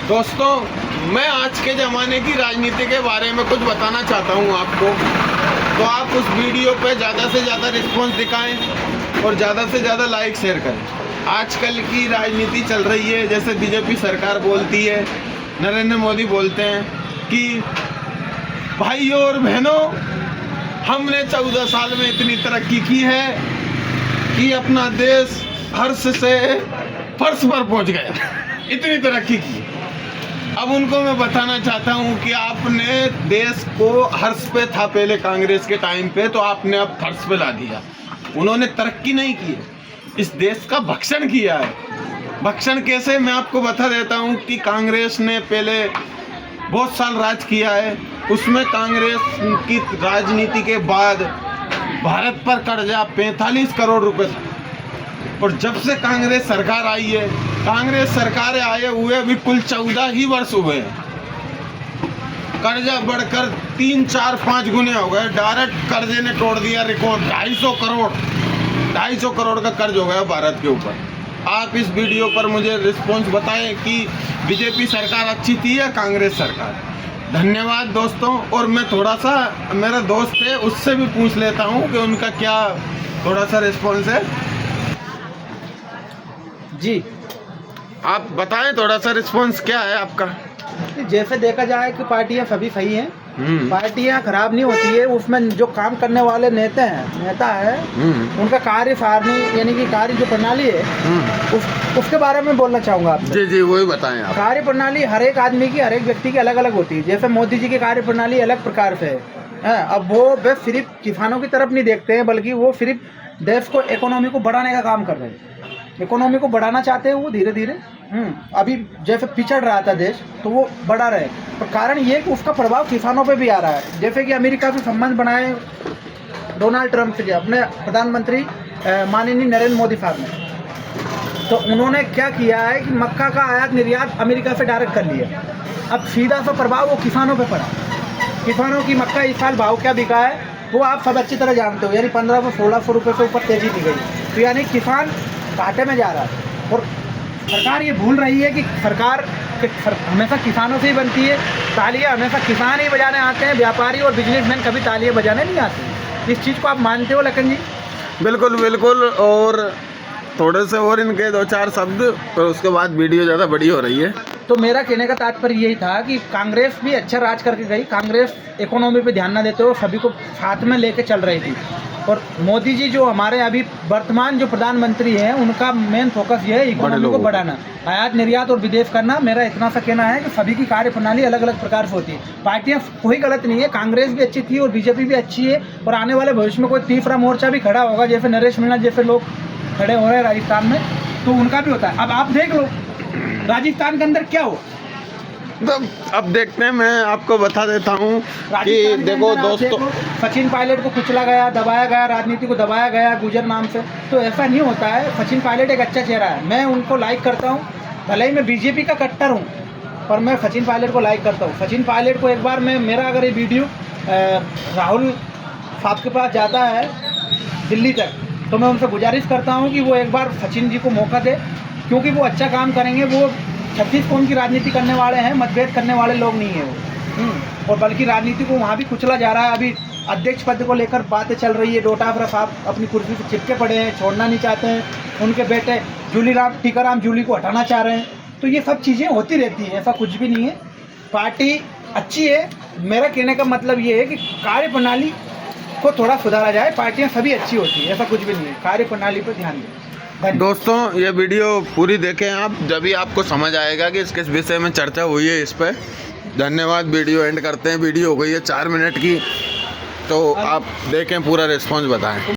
दोस्तों, मैं आज के ज़माने की राजनीति के बारे में कुछ बताना चाहता हूँ आपको। तो आप उस वीडियो पे ज़्यादा से ज़्यादा रिस्पॉन्स दिखाएं और ज़्यादा से ज़्यादा लाइक शेयर करें। आजकल की राजनीति चल रही है, जैसे बीजेपी सरकार बोलती है, नरेंद्र मोदी बोलते हैं कि भाइयों और बहनों, हमने 14 साल में इतनी तरक्की की है कि अपना देश फर्श से फर्श पर पहुंच गया, इतनी तरक्की की। अब उनको मैं बताना चाहता हूं कि आपने देश को हर्ष पे था पहले कांग्रेस के टाइम पे, तो आपने अब फर्श पे ला दिया। उन्होंने तरक्की नहीं की है, इस देश का भक्षण किया है। भक्षण कैसे, मैं आपको बता देता हूं कि कांग्रेस ने पहले बहुत साल राज किया है। उसमें कांग्रेस की राजनीति के बाद भारत पर कर्जा 45 करोड़ रुपए था। और जब से कांग्रेस सरकार आई है, कांग्रेस सरकार आए हुए अभी कुल 14 ही वर्ष हुए हैं, कर्जा बढ़कर 3, 4, 5 गुने हो गए। डायरेक्ट कर्जे ने तोड़ दिया रिकॉर्ड। 250 करोड़ का कर्ज हो गया भारत के ऊपर। आप इस वीडियो पर मुझे रिस्पॉन्स बताएं कि बीजेपी सरकार अच्छी थी या कांग्रेस सरकार। धन्यवाद दोस्तों। और मैं थोड़ा सा, मेरा दोस्त है, उससे भी पूछ लेता हूं कि उनका क्या थोड़ा सा रिस्पॉन्स है। जी, आप बताएं थोड़ा सा रिस्पॉन्स क्या है आपका। जैसे देखा जाए कि पार्टियां सभी सही हैं, पार्टियां खराब नहीं होती है। उसमें जो काम करने वाले नेता है उनका कार्य सारणी यानी कि कार्य जो प्रणाली है उसके बारे में बोलना चाहूँगा आपसे। जी वही बताएं आप। कार्य प्रणाली हर एक आदमी की, हर एक व्यक्ति की अलग अलग होती है। जैसे मोदी जी की कार्य प्रणाली अलग प्रकार से है। अब वो बस सिर्फ किसानों की तरफ नहीं देखते हैं, बल्कि वो सिर्फ देश को, इकोनॉमी को बढ़ाने का काम कर रहे हैं। इकोनॉमी को बढ़ाना चाहते हैं वो धीरे धीरे। अभी जैसे पिछड़ रहा था देश, तो वो बढ़ा रहे। पर कारण ये कि उसका प्रभाव किसानों पे भी आ रहा है। जैसे कि अमेरिका से संबंध बनाए डोनाल्ड ट्रंप से, अपने प्रधानमंत्री माननीय नरेंद्र मोदी साहब ने, तो उन्होंने क्या किया है कि मक्का का आयात निर्यात अमेरिका से डायरेक्ट कर लिया। अब सीधा सा प्रभाव वो किसानों पर पड़ा। किसानों की मक्का इस साल भाव क्या बिका है वो आप सब अच्छी तरह जानते हो, यानी 1500-1600 रुपये से ऊपर तेजी दी गई। तो यानी किसान घाटे में जा रहा है। और सरकार ये भूल रही है कि सरकार हमेशा किसानों से ही बनती है। तालियां हमेशा किसान ही बजाने आते हैं, व्यापारी और बिजनेसमैन कभी तालियां बजाने नहीं आते। इस चीज़ को आप मानते हो लखन जी? बिल्कुल बिल्कुल। और थोड़े से और इनके 2-4 शब्द, पर उसके बाद वीडियो ज़्यादा बड़ी हो रही है। तो मेरा कहने का तात्पर्य यही था कि कांग्रेस भी अच्छा राज करके गई। कांग्रेस इकोनॉमी पे ध्यान न देते हुए सभी को साथ में लेके चल रही थी। और मोदी जी जो हमारे अभी वर्तमान जो प्रधानमंत्री हैं, उनका मेन फोकस ये है इकोनॉमी को बढ़ाना, आयात निर्यात और विदेश करना। मेरा इतना सा कहना है कि सभी की कार्य प्रणाली अलग अलग प्रकार से होती है। पार्टियां कोई गलत नहीं है, कांग्रेस भी अच्छी थी और बीजेपी भी अच्छी है। और आने वाले भविष्य में कोई तीसरा मोर्चा भी खड़ा होगा, जैसे नरेश मीणा जैसे लोग खड़े हो रहे हैं राजस्थान में, तो उनका भी होता है। अब आप देख लो राजस्थान के अंदर क्या हो। अब देखते हैं, मैं आपको बता देता हूँ कि देखो दोस्तों, सचिन पायलट को कुचला गया, दबाया गया, राजनीति को दबाया गया गुजर नाम से। तो ऐसा नहीं होता है। सचिन पायलट एक अच्छा चेहरा है, मैं उनको लाइक करता हूँ। भले ही मैं बीजेपी का कट्टर हूँ, पर मैं सचिन पायलट को लाइक करता हूँ। सचिन पायलट को एक बार मेरा अगर ये वीडियो राहुल साहब के पास जाता है दिल्ली तक, तो मैं उनसे गुजारिश करता हूँ कि वो एक बार सचिन जी को मौका दे, क्योंकि वो अच्छा काम करेंगे। वो 36 कौन की राजनीति करने वाले हैं, मतभेद करने वाले लोग नहीं है वो। और बल्कि राजनीति को वहाँ भी कुचला जा रहा है। अभी अध्यक्ष पद को लेकर बातें चल रही है। डोटाफरा साहब अपनी कुर्सी से चिपके पड़े हैं, छोड़ना नहीं चाहते हैं। उनके बेटे टीकाराम जूली को हटाना चाह रहे हैं। तो ये सब चीज़ें होती रहती हैं, ऐसा कुछ भी नहीं है। पार्टी अच्छी है। मेरा कहने का मतलब ये है कि कार्य प्रणाली को थोड़ा सुधारा जाए। पार्टियाँ सभी अच्छी होती है, ऐसा कुछ भी नहीं है। कार्य प्रणाली पर ध्यान दें। दोस्तों, ये वीडियो पूरी देखें आप, जब भी आपको समझ आएगा कि किस विषय में चर्चा हुई है इस पर। धन्यवाद। वीडियो एंड करते हैं। वीडियो हो गई है 4 मिनट की, तो आप देखें, पूरा रिस्पॉन्स बताएं।